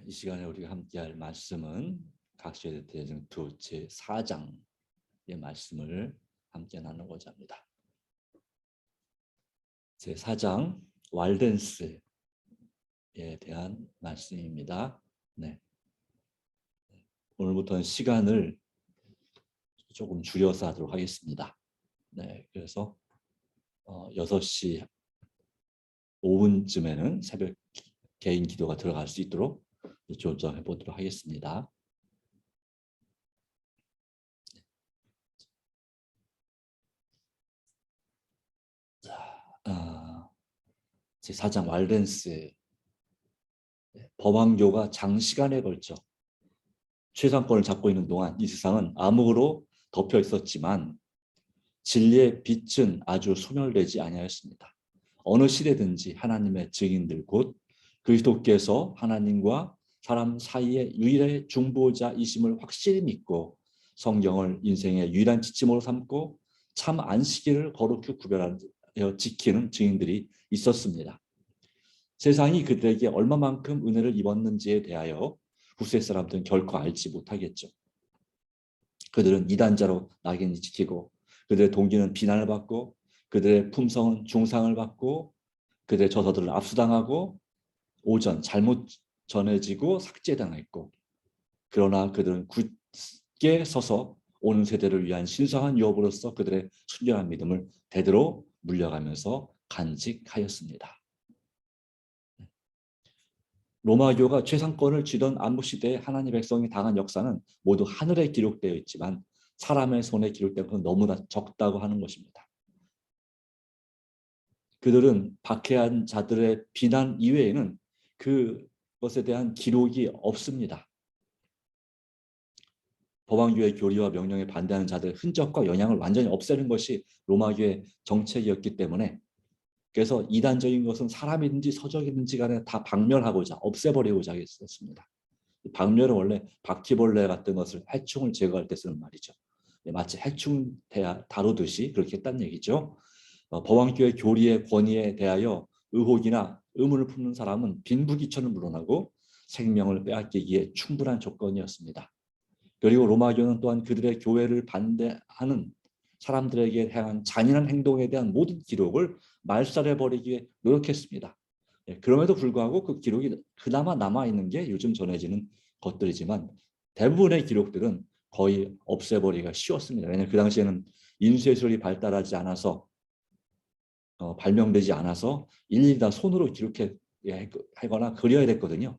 이 시간에 우리가 함께할 말씀은 각시대전투 제4장의 말씀을 함께 나누고자 합니다. 제4장 왈덴스에 대한 말씀입니다. 네. 오늘부터는 시간을 조금 줄여서 하도록 하겠습니다. 네, 그래서 6시 5분쯤에는 새벽 개인 기도가 들어갈 수 있도록 조정해 보도록 하겠습니다. 제4장 왈덴스 법왕교가 장시간에 걸쳐 최상권을 잡고 있는 동안 이 세상은 암흑으로 덮여 있었지만 진리의 빛은 아주 소멸되지 아니하였습니다. 어느 시대든지 하나님의 증인들 곧 그리스도께서 하나님과 사람 사이의 유일의 중보자이심을 확실히 믿고 성경을 인생의 유일한 지침으로 삼고 참 안식일을 거룩히 구별하여 지키는 증인들이 있었습니다. 세상이 그들에게 얼마만큼 은혜를 입었는지에 대하여 후세 사람들은 결코 알지 못하겠죠. 그들은 이단자로 낙인이 찍히고 그들의 동기는 비난을 받고 그들의 품성은 중상을 받고 그들의 저서들을 압수당하고 오전 잘못 전해지고 삭제당했고 그러나 그들은 굳게 서서 오는 세대를 위한 신성한 유업으로서 그들의 순결한 믿음을 대대로 물려가면서 간직하였습니다. 로마교가 최상권을 쥐던 안목시대에 하나님의 백성이 당한 역사는 모두 하늘에 기록되어 있지만 사람의 손에 기록된 것은 너무나 적다고 하는 것입니다. 그들은 박해한 자들의 비난 이외에는 그것에 대한 기록이 없습니다. 법왕교의 교리와 명령에 반대하는 자들의 흔적과 영향을 완전히 없애는 것이 로마교의 정책이었기 때문에 그래서 이단적인 것은 사람이든지 서적이든지 간에 다 박멸하고자 없애버리고자 했었습니다. 박멸은 원래 바퀴벌레 같은 것을 해충을 제거할 때 쓰는 말이죠. 마치 해충 다루듯이 그렇게 했다는 얘기죠. 법왕교의 교리의 권위에 대하여 의혹이나 의문을 품는 사람은 빈부귀천을 물어나고 생명을 빼앗기기에 충분한 조건이었습니다. 그리고 로마교는 또한 그들의 교회를 반대하는 사람들에게 향한 잔인한 행동에 대한 모든 기록을 말살해버리기 위해 노력했습니다. 그럼에도 불구하고 그 기록이 그나마 남아있는 게 요즘 전해지는 것들이지만 대부분의 기록들은 거의 없애버리기가 쉬웠습니다. 왜냐하면 그 당시에는 인쇄술이 발달하지 않아서 발명되지 않아서 일일이 다 손으로 기록하거나 그려야 됐거든요.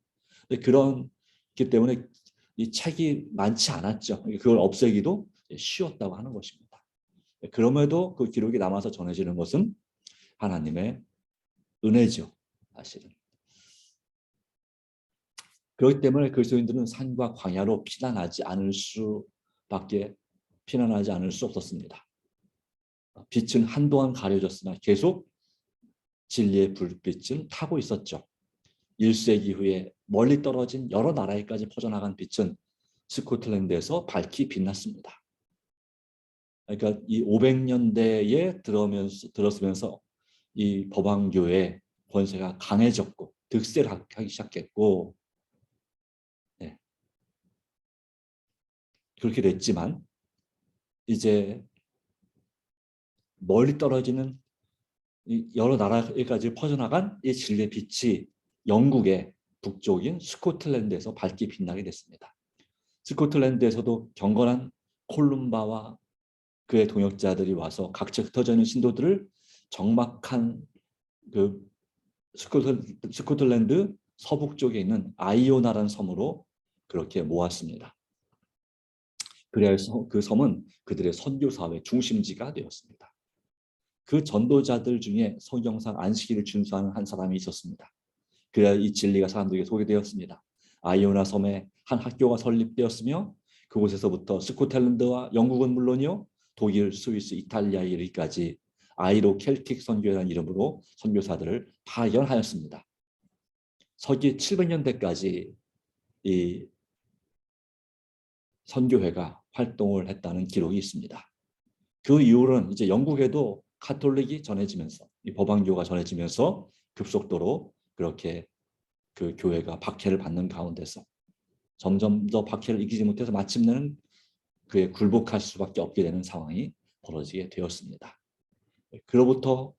그렇기 때문에 이 책이 많지 않았죠. 그걸 없애기도 쉬웠다고 하는 것입니다. 그럼에도 그 기록이 남아서 전해지는 것은 하나님의 은혜죠. 사실은. 그렇기 때문에 그리스도인들은 산과 광야로 피난하지 않을 수 없었습니다. 빛은 한동안 가려졌으나 계속 진리의 불빛은 타고 있었죠. 1세기 후에 멀리 떨어진 여러 나라에까지 퍼져나간 빛은 스코틀랜드에서 밝히 빛났습니다. 그러니까 이 500년대에 들었으면서 이 법왕교의 권세가 강해졌고 득세를 하기 시작했고 네. 그렇게 됐지만 이제 멀리 떨어지는 여러 나라에까지 퍼져나간 이 진리의 빛이 영국의 북쪽인 스코틀랜드에서 밝게 빛나게 됐습니다. 스코틀랜드에서도 경건한 콜룸바와 그의 동역자들이 와서 각자 흩어져 있는 신도들을 적막한 그 스코틀랜드 서북쪽에 있는 아이오나라는 섬으로 그렇게 모았습니다. 그래야 그 섬은 그들의 선교 사업의 중심지가 되었습니다. 그 전도자들 중에 성경상 안식일을 준수하는 한 사람이 있었습니다. 그래야 이 진리가 사람들에게 소개되었습니다. 아이오나 섬에 한 학교가 설립되었으며 그곳에서부터 스코틀랜드와 영국은 물론이요 독일, 스위스, 이탈리아에 이르기까지 아이로 켈틱 선교회라는 이름으로 선교사들을 파견하였습니다. 서기 700년대까지 이 선교회가 활동을 했다는 기록이 있습니다. 그 이후로는 이제 영국에도 카톨릭이 전해지면서 이 법왕교가 전해지면서 급속도로 그렇게 그 교회가 박해를 받는 가운데서 점점 더 박해를 이기지 못해서 마침내는 그에 굴복할 수밖에 없게 되는 상황이 벌어지게 되었습니다. 그로부터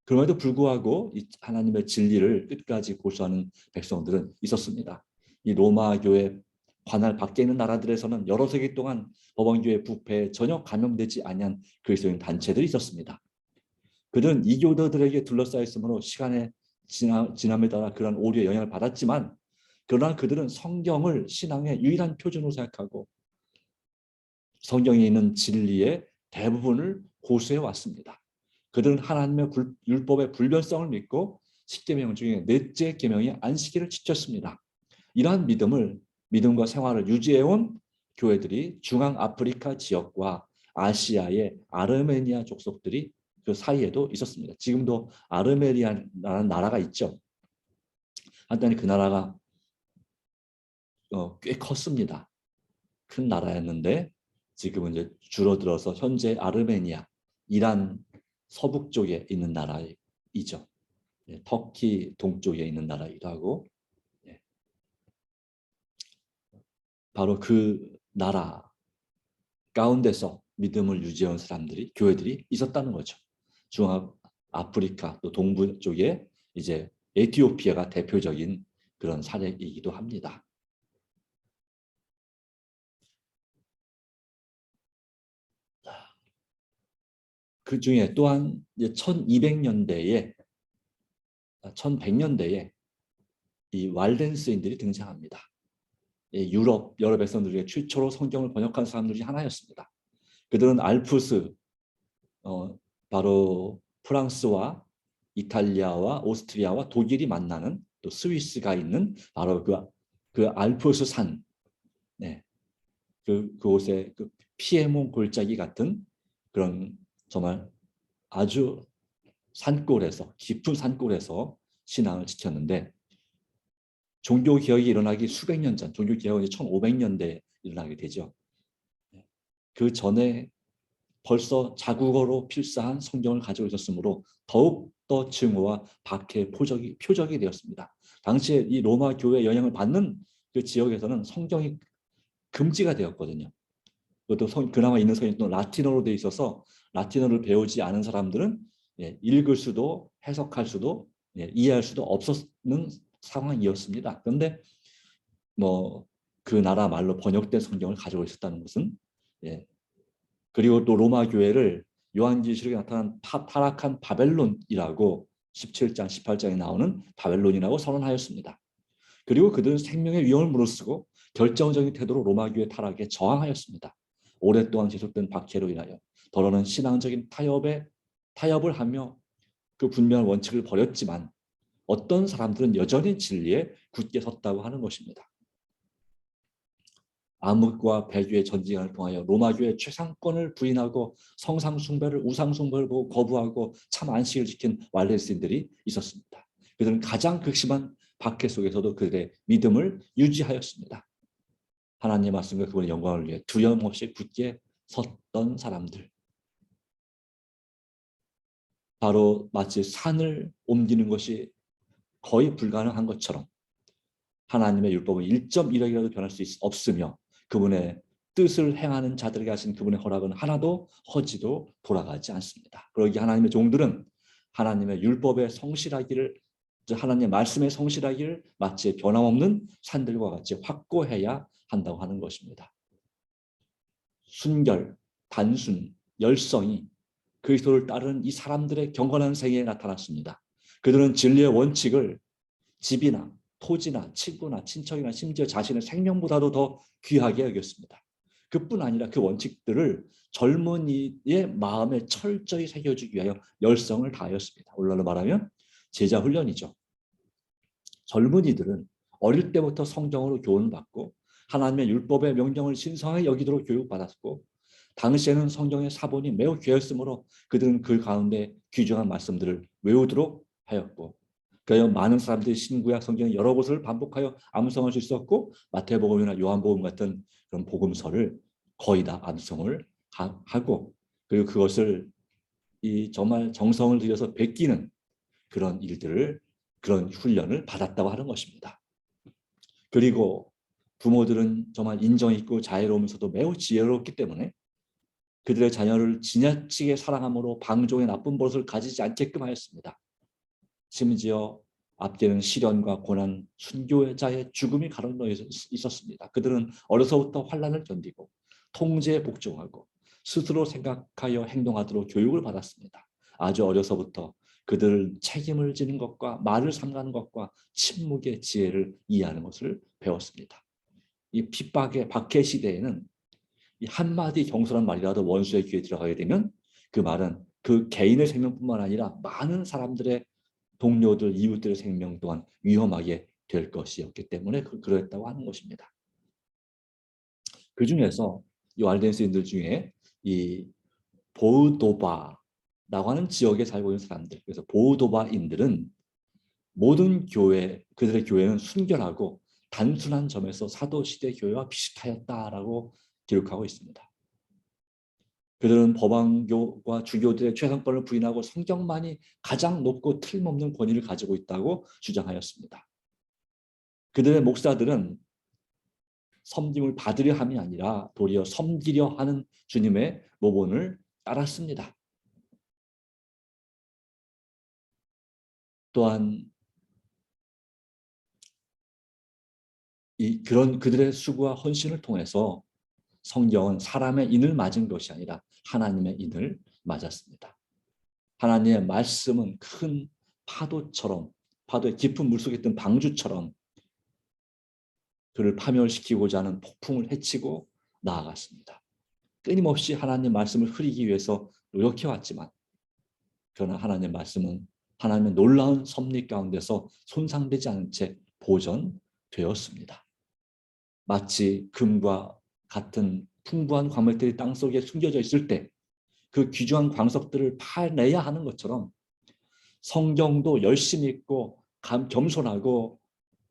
그럼에도 불구하고 이 하나님의 진리를 끝까지 고수하는 백성들은 있었습니다. 이 로마 교회 관할 밖에 있는 나라들에서는 여러 세기 동안 법원교회 부패에 전혀 감염되지 아니한 그리스도인 단체들이 있었습니다. 그들은 이교도들에게 둘러싸여 있으므로 시간의 지남에 따라 그런 오류의 영향을 받았지만, 그러나 그들은 성경을 신앙의 유일한 표준으로 생각하고 성경에 있는 진리의 대부분을 고수해 왔습니다. 그들은 하나님의 율법의 불변성을 믿고 십계명 중에 넷째 계명이 안식일을 지켰습니다. 이러한 믿음과 생활을 유지해온 교회들이 중앙 아프리카 지역과 아시아의 아르메니아 족속들이 그 사이에도 있었습니다. 지금도 아르메니아라는 나라가 있죠. 한때는 그 나라가 꽤 컸습니다. 큰 나라였는데 지금은 이제 줄어들어서 현재 아르메니아, 이란 서북 쪽에 있는 나라이죠. 터키 동쪽에 있는 나라이기도 하고, 바로 그 나라 가운데서 믿음을 유지해온 사람들이, 교회들이 있었다는 거죠. 중앙 아프리카 또 동부 쪽에 이제 에티오피아가 대표적인 그런 사례이기도 합니다. 그 중에 또한 1200년대에 1100년대에 이 왈덴스인들이 등장합니다. 유럽 여러 백성들 중에 최초로 성경을 번역한 사람들 중에 하나였습니다. 그들은 알프스, 바로 프랑스와 이탈리아와 오스트리아와 독일이 만나는, 또 스위스가 있는 바로 그 알프스 산, 그곳에 그 피에몬 골짜기 같은 그런 정말 아주 산골에서, 깊은 산골에서 신앙을 지켰는데, 종교개혁이 일어나기 수백 년 전, 종교개혁은 1500년대에 일어나게 되죠. 그 전에 벌써 자국어로 필사한 성경을 가지고 있었으므로 더욱더 증오와 박해의 표적이 되었습니다. 당시에 이 로마 교회의 영향을 받는 그 지역에서는 성경이 금지가 되었거든요. 그것도 그나마 있는 성경이 또 라틴어로 되어 있어서 라틴어를 배우지 않은 사람들은 읽을 수도 해석할 수도 이해할 수도 없었는 상황이었습니다. 그런데 그 나라 말로 번역된 성경을 가지고 있었다는 것은, 그리고 또 로마 교회를 요한계시록에 나타난 타락한 바벨론이라고 17장 18장에 나오는 바벨론이라고 선언하였습니다. 그리고 그들은 생명의 위험을 무릅쓰고 결정적인 태도로 로마 교회 타락에 저항하였습니다. 오랫동안 지속된 박해로 인하여 더러는 신앙적인 타협을 하며 그 분명한 원칙을 버렸지만, 어떤 사람들은 여전히 진리에 굳게 섰다고 하는 것입니다. 암흑과 배교의 전쟁을 통하여 로마교의 최상권을 부인하고 성상 숭배를, 우상 숭배를 보고 거부하고 참 안식을 지킨 왈레스인들이 있었습니다. 그들은 가장 극심한 박해 속에서도 그들의 믿음을 유지하였습니다. 하나님의 말씀과 그분의 영광을 위해 두려움 없이 굳게 섰던 사람들. 바로 마치 산을 옮기는 것이 거의 불가능한 것처럼 하나님의 율법은 1.1억이라도 변할 수 없으며, 그분의 뜻을 행하는 자들에게 하신 그분의 허락은 하나도 허지도 돌아가지 않습니다. 그러기에 하나님의 종들은 하나님의 율법에 성실하기를, 하나님의 말씀에 성실하기를 마치 변함없는 산들과 같이 확고해야 한다고 하는 것입니다. 순결, 단순, 열성이 그리스도를 따르는 이 사람들의 경건한 생애에 나타났습니다. 그들은 진리의 원칙을 집이나 토지나 친구나 친척이나 심지어 자신의 생명보다도 더 귀하게 여겼습니다. 그뿐 아니라 그 원칙들을 젊은이의 마음에 철저히 새겨주기 위하여 열성을 다하였습니다. 오늘날로 말하면 제자 훈련이죠. 젊은이들은 어릴 때부터 성경으로 교훈을 받고 하나님의 율법의 명령을 신성하게 여기도록 교육받았고, 당시에는 성경의 사본이 매우 귀했으므로 그들은 그 가운데 귀중한 말씀들을 외우도록 하였고, 그래서 많은 사람들이 신구약 성경의 여러 곳을 반복하여 암송할 수 있었고, 마태복음이나 요한복음 같은 그런 복음서를 거의 다 암송을 하고, 그리고 그것을 정말 정성을 들여서 베끼는 그런 일들을 그런 훈련을 받았다고 하는 것입니다. 그리고 부모들은 정말 인정 있고 자애로우면서도 매우 지혜롭기 때문에 그들의 자녀를 지나치게 사랑함으로 방종의 나쁜 버릇을 가지지 않게끔 하였습니다. 심지어 앞뒤는 시련과 고난, 순교자의 죽음이 가로놓여 있었습니다. 그들은 어려서부터 환난을 견디고 통제에 복종하고 스스로 생각하여 행동하도록 교육을 받았습니다. 아주 어려서부터 그들을 책임을 지는 것과 말을 삼가는 것과 침묵의 지혜를 이해하는 것을 배웠습니다. 이 핍박의 박해 시대에는 이 한마디 경솔한 말이라도 원수의 귀에 들어가게 되면 그 말은 그 개인의 생명뿐만 아니라 많은 사람들의 동료들, 이웃들의 생명 또한 위험하게 될 것이었기 때문에 그랬다고 하는 것입니다. 그 중에서 이 왈덴스인들 중에 이 보우도바라고 하는 지역에 살고 있는 사람들, 그래서 보우도바인들은 모든 교회, 그들의 교회는 순결하고 단순한 점에서 사도시대 교회와 비슷하였다라고 기록하고 있습니다. 그들은 법왕교와 주교들의 최상권을 부인하고 성경만이 가장 높고 틀림없는 권위를 가지고 있다고 주장하였습니다. 그들의 목사들은 섬김을 받으려 함이 아니라 도리어 섬기려 하는 주님의 모본을 따랐습니다. 또한 그런 그들의 수고와 헌신을 통해서 성경은 사람의 인을 맞은 것이 아니라 하나님의 인을 맞았습니다. 하나님의 말씀은 큰 파도처럼, 파도의 깊은 물속에 있던 방주처럼 그를 파멸시키고자 하는 폭풍을 헤치고 나아갔습니다. 끊임없이 하나님 말씀을 흐리기 위해서 노력해왔지만 그러나 하나님의 말씀은 하나님의 놀라운 섭리 가운데서 손상되지 않은 채 보존되었습니다. 마치 금과 같은 풍부한 광물들이 땅속에 숨겨져 있을 때 그 귀중한 광석들을 파내야 하는 것처럼 성경도 열심히 읽고 겸손하고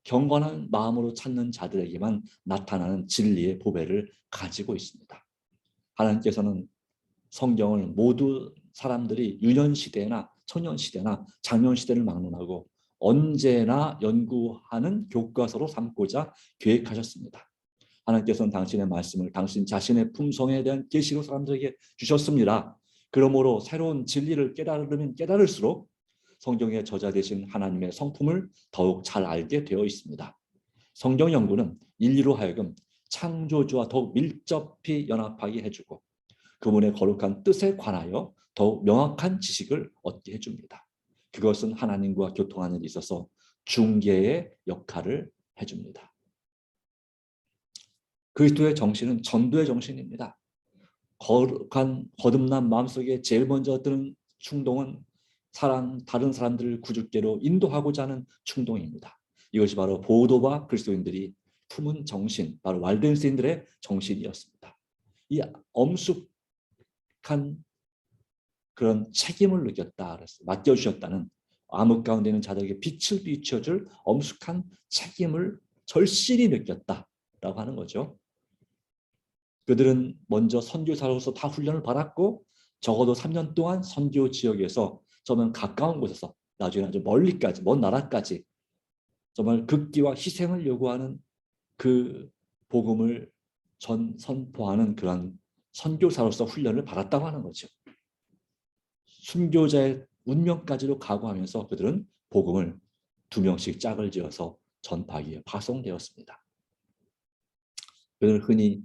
경건한 마음으로 찾는 자들에게만 나타나는 진리의 보배를 가지고 있습니다. 하나님께서는 성경을 모두 사람들이 유년시대나 청년시대나 장년시대를 막론하고 언제나 연구하는 교과서로 삼고자 계획하셨습니다. 하나님께서는 당신의 말씀을 당신 자신의 품성에 대한 계시로 사람들에게 주셨습니다. 그러므로 새로운 진리를 깨달으면 깨달을수록 성경의 저자 되신 하나님의 성품을 더욱 잘 알게 되어 있습니다. 성경 연구는 인류로 하여금 창조주와 더욱 밀접히 연합하게 해주고 그분의 거룩한 뜻에 관하여 더욱 명확한 지식을 얻게 해줍니다. 그것은 하나님과 교통하는 데 있어서 중개의 역할을 해줍니다. 그리스도의 정신은 전도의 정신입니다. 거룩한 거듭난 마음속에 제일 먼저 드는 충동은 다른 사람들을 구주께로 인도하고자 하는 충동입니다. 이것이 바로 보도바 그리스도인들이 품은 정신, 바로 왈덴스인들의 정신이었습니다. 이 엄숙한 그런 책임을 느꼈다, 맡겨주셨다는 암흑 가운데 있는 자들에게 빛을 비춰줄 엄숙한 책임을 절실히 느꼈다라고 하는 거죠. 그들은 먼저 선교사로서 다 훈련을 받았고 적어도 3년 동안 선교 지역에서 정말 가까운 곳에서 나중에 아주 멀리까지 먼 나라까지 정말 극기와 희생을 요구하는 그 복음을 선포하는 그런 선교사로서 훈련을 받았다고 하는 거죠. 순교자의 운명까지도 각오하면서 그들은 복음을 2명씩 짝을 지어서 전파기에 파송되었습니다. 그들은 흔히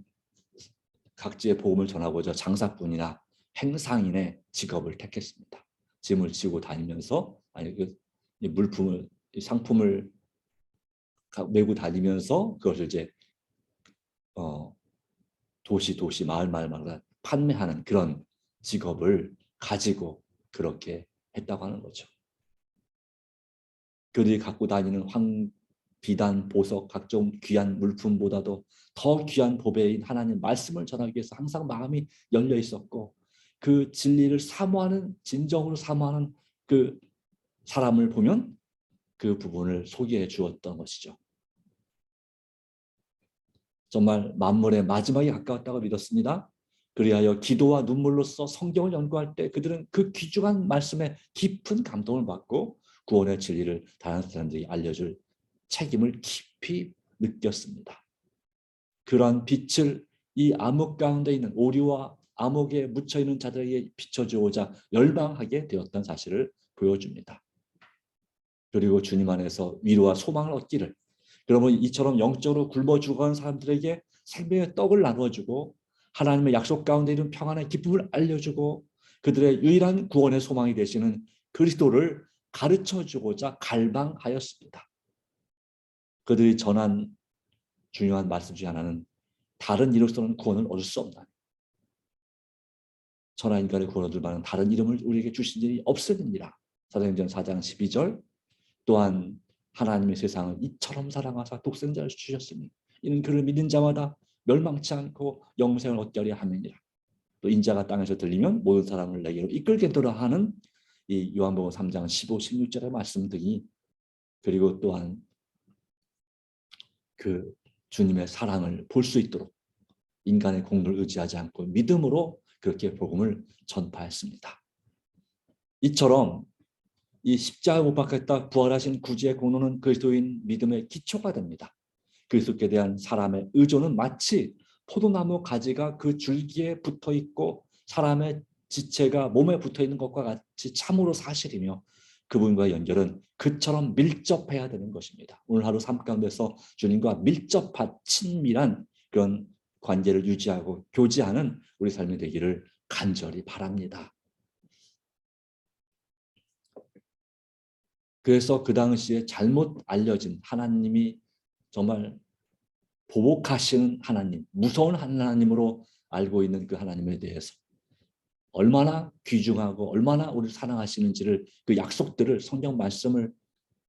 각지의 복음을 전하고자 장사꾼이나 행상인의 직업을 택했습니다. 짐을 지고 다니면서 물품을 상품을 메고 다니면서 그것을 이제 도시 마을마다 판매하는 그런 직업을 가지고 그렇게 했다고 하는 거죠. 그들이 갖고 다니는 비단, 보석, 각종 귀한 물품보다도 더 귀한 보배인 하나님 말씀을 전하기 위해서 항상 마음이 열려 있었고 그 진리를 사모하는, 진정으로 사모하는 그 사람을 보면 그 부분을 소개해 주었던 것이죠. 정말 만물의 마지막에 가까웠다고 믿었습니다. 그리하여 기도와 눈물로써 성경을 연구할 때 그들은 그 귀중한 말씀에 깊은 감동을 받고 구원의 진리를 다른 사람들에게 알려줄 책임을 깊이 느꼈습니다. 그러한 빛을 이 암흑 가운데 있는 오류와 암흑에 묻혀있는 자들에게 비춰주고자 열망하게 되었던 사실을 보여줍니다. 그리고 주님 안에서 위로와 소망을 얻기를, 그러면 이처럼 영적으로 굶어 죽어가는 사람들에게 생명의 떡을 나누어주고 하나님의 약속 가운데 있는 평안의 기쁨을 알려주고 그들의 유일한 구원의 소망이 되시는 그리스도를 가르쳐주고자 갈망하였습니다. 그들이 전한 중요한 말씀 중에 하나는 다른 이로서는 구원을 얻을 수 없나니 천하 인간의 구원을 얻을 만한 다른 이름을 우리에게 주신 일이 없으니라. 사도행전 4장 12절. 또한 하나님의 세상을 이처럼 사랑하사 독생자를 주셨으니 이는 그를 믿는 자마다 멸망치 않고 영생을 얻게 하려 함이니라. 또 인자가 땅에서 들리면 모든 사람을 내게로 이끌겠노라 하는 이 요한복음 3장 15, 16절의 말씀 등이, 그리고 또한 그 주님의 사랑을 볼 수 있도록 인간의 공로를 의지하지 않고 믿음으로 그렇게 복음을 전파했습니다. 이처럼 이 십자가에 못 박혔다 부활하신 구주의 공로는 그리스도인 믿음의 기초가 됩니다. 그리스도께 대한 사람의 의존은 마치 포도나무 가지가 그 줄기에 붙어있고 사람의 지체가 몸에 붙어있는 것과 같이 참으로 사실이며 그분과 연결은 그처럼 밀접해야 되는 것입니다. 오늘 하루 삶 가운데서 주님과 밀접한 친밀한 그런 관계를 유지하고 교제하는 우리 삶이 되기를 간절히 바랍니다. 그래서 그 당시에 잘못 알려진 하나님이 정말 보복하시는 하나님, 무서운 하나님으로 알고 있는 그 하나님에 대해서 얼마나 귀중하고 얼마나 우리를 사랑하시는지를, 그 약속들을, 성경 말씀을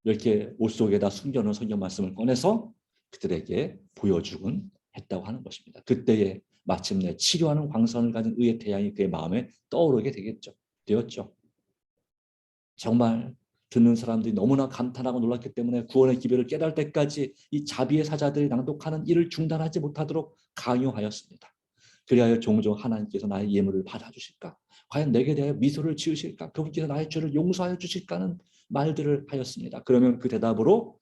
이렇게 옷 속에다 숨겨놓은 성경 말씀을 꺼내서 그들에게 보여주곤 했다고 하는 것입니다. 그때에 마침내 치료하는 광선을 가진 의의 태양이 그의 마음에 떠오르게 되었죠. 정말 듣는 사람들이 너무나 감탄하고 놀랐기 때문에 구원의 기별을 깨달을 때까지 이 자비의 사자들이 낭독하는 일을 중단하지 못하도록 강요하였습니다. 그리하여 종종 하나님께서 나의 예물을 받아주실까? 과연 내게 대하여 미소를 지으실까? 그분께서 나의 죄를 용서하여 주실까는 말들을 하였습니다. 그러면 그 대답으로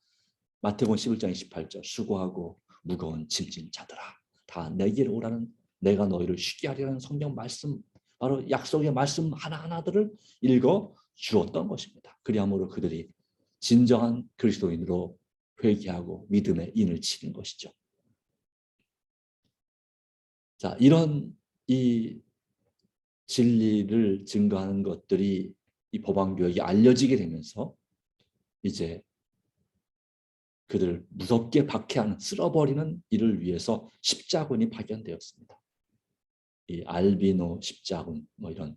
마태복음 11장 28절, 수고하고 무거운 짐진 자들아 다 내게로 오라는 내가 너희를 쉬게 하리라는 성경 말씀, 바로 약속의 말씀 하나하나들을 읽어 주었던 것입니다. 그리함으로 그들이 진정한 그리스도인으로 회개하고 믿음의 인을 치는 것이죠. 자, 이런 이 진리를 증거하는 것들이 이 법왕교육이 알려지게 되면서 이제 그들을 무섭게 박해하는, 쓸어버리는 일을 위해서 십자군이 파견되었습니다. 이 알비노 십자군, 뭐 이런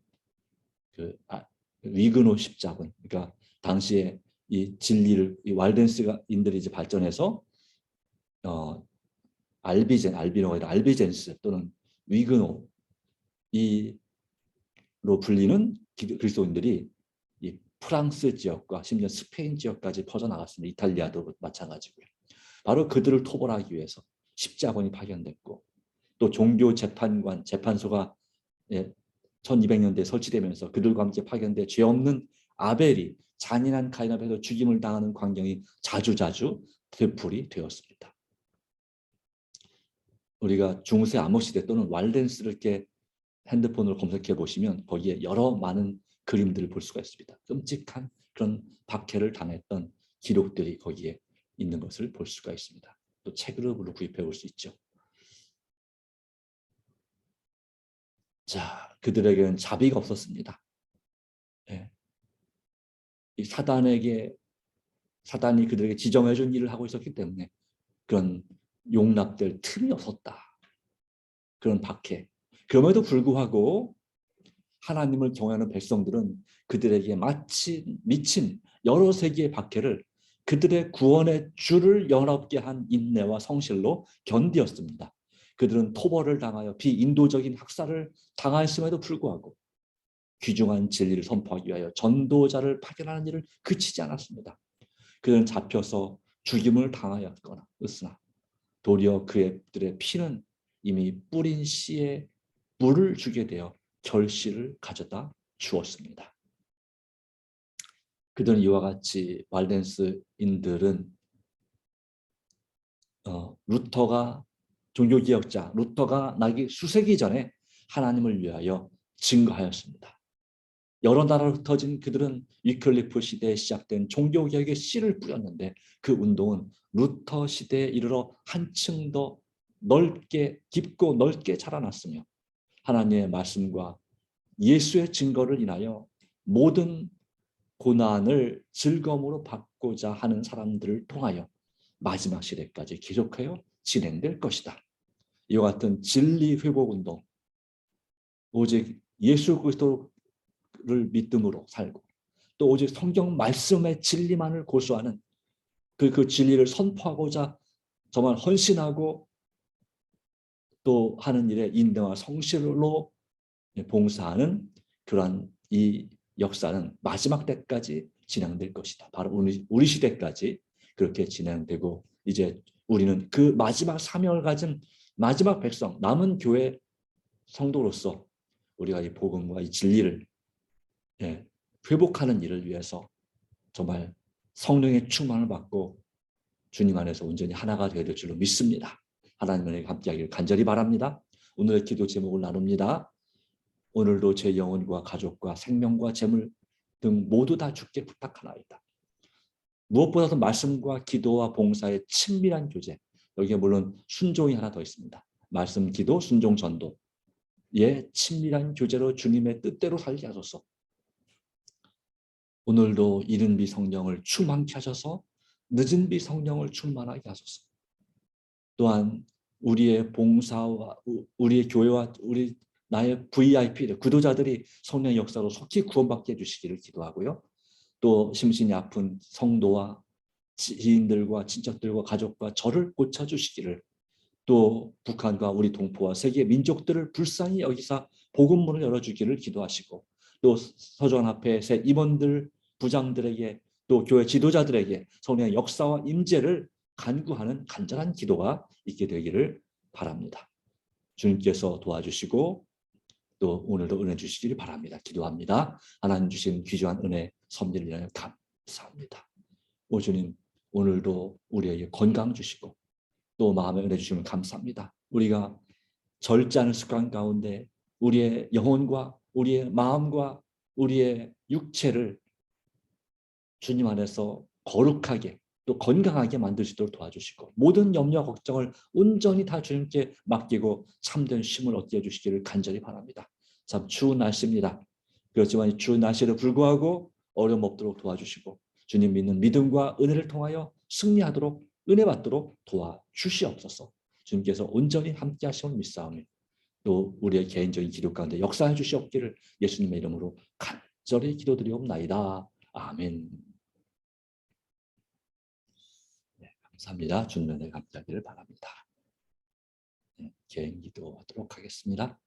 위그노 십자군, 그러니까 당시에 이 진리를 이 왈덴스인들이 이제 발전해서 알비노가 아니라 알비젠스 또는 위그노 이로 불리는 그리스도인들이 이 프랑스 지역과 심지어 스페인 지역까지 퍼져나갔습니다. 이탈리아도 마찬가지고요. 바로 그들을 토벌하기 위해서 십자군이 파견됐고, 또 종교 재판관, 재판소가 1200년대에 설치되면서 그들과 함께 파견돼 죄 없는 아벨이 잔인한 가인 앞에서 죽임을 당하는 광경이 자주자주 되풀이 되었습니다. 우리가 중세 암흑시대 또는 왈덴스를 이렇게 핸드폰으로 검색해 보시면 거기에 여러 많은 그림들을 볼 수가 있습니다. 끔찍한 그런 박해를 당했던 기록들이 거기에 있는 것을 볼 수가 있습니다. 또 책으로 구입해 볼 수 있죠. 자, 그들에게는 자비가 없었습니다. 네. 이 사단이 그들에게 지정해 준 일을 하고 있었기 때문에 그런 용납될 틈이 없었다. 그런 박해. 그럼에도 불구하고 하나님을 경외하는 백성들은 그들에게 미친 여러 세기의 박해를 그들의 구원의 줄을 영원롭게 한 인내와 성실로 견디었습니다. 그들은 토벌을 당하여 비인도적인 학살을 당하였음에도 불구하고 귀중한 진리를 선포하기 위하여 전도자를 파견하는 일을 그치지 않았습니다. 그들은 잡혀서 죽임을 당하였거나 으으나 도리어 그들의 피는 이미 뿌린 씨에 물을 주게 되어 결실을 가져다 주었습니다. 그들은 이와 같이 발덴스인들은 루터가 종교개혁자, 루터가 나기 수세기 전에 하나님을 위하여 증거하였습니다. 여러 나라로 흩어진 그들은 위클리프 시대에 시작된 종교개혁의 씨를 뿌렸는데 그 운동은 루터 시대에 이르러 한층 더 넓게 깊고 넓게 자라났으며 하나님의 말씀과 예수의 증거를 인하여 모든 고난을 즐거움으로 받고자 하는 사람들을 통하여 마지막 시대까지 계속하여 진행될 것이다. 이와 같은 진리 회복 운동, 오직 예수 그리스도를 믿음으로 살고 또 오직 성경 말씀의 진리만을 고수하는 그 진리를 선포하고자 정말 헌신하고 또 하는 일에 인내와 성실로 봉사하는 그러한 이 역사는 마지막 때까지 진행될 것이다. 바로 우리 시대까지 그렇게 진행되고 이제 우리는 그 마지막 사명을 가진 마지막 백성, 남은 교회 성도로서 우리가 이 복음과 이 진리를 회복하는 일을 위해서 정말 성령의 충만을 받고 주님 안에서 온전히 하나가 되어야 될 줄로 믿습니다. 하나님과 함께하기를 간절히 바랍니다. 오늘의 기도 제목을 나눕니다. 오늘도 제 영혼과 가족과 생명과 재물 등 모두 다 주께 부탁하나이다. 무엇보다도 말씀과 기도와 봉사의 친밀한 교제, 여기에 물론 순종이 하나 더 있습니다. 말씀, 기도, 순종, 전도의 친밀한 교제로 주님의 뜻대로 살게 하소서. 오늘도 이른 비 성령을 충만케 하셔서 늦은 비 성령을 충만하게 하소서. 또한 우리의 봉사와 우리의 교회와 우리 나의 VIP 구도자들이 성령의 역사로 속히 구원받게 해주시기를 기도하고요. 또 심신이 아픈 성도와 지인들과 친척들과 가족과 저를 고쳐주시기를, 또 북한과 우리 동포와 세계 민족들을 불쌍히 여기사 복음문을 열어주기를 기도하시고, 또 서주환 앞에 새 임원들 부장들에게 또 교회 지도자들에게 성령의 역사와 임재를 간구하는 간절한 기도가 있게 되기를 바랍니다. 주님께서 도와주시고 또 오늘도 은혜 주시기를 바랍니다. 기도합니다. 하나님 주신 귀중한 은혜 섭리를 위하여 감사합니다. 오 주님, 오늘도 우리에게 건강 주시고 또 마음에 은혜 주시면 감사합니다. 우리가 절제 않은 습관 가운데 우리의 영혼과 우리의 마음과 우리의 육체를 주님 안에서 거룩하게 또 건강하게 만들 수 있도록 도와주시고 모든 염려 걱정을 온전히 다 주님께 맡기고 참된 쉼을 얻게 해주시기를 간절히 바랍니다. 참 추운 날씨입니다. 그렇지만 이 추운 날씨에도 불구하고 어려움 없도록 도와주시고 주님 믿는 믿음과 은혜를 통하여 승리하도록 은혜 받도록 도와주시옵소서. 주님께서 온전히 함께 하시는 믿사오며 또 우리의 개인적인 기도 가운데 역사해 주시옵기를 예수님의 이름으로 간절히 기도드리옵나이다. 아멘. 네, 감사합니다. 주님의 은혜 감사하기를 바랍니다. 네, 개인 기도하도록 하겠습니다.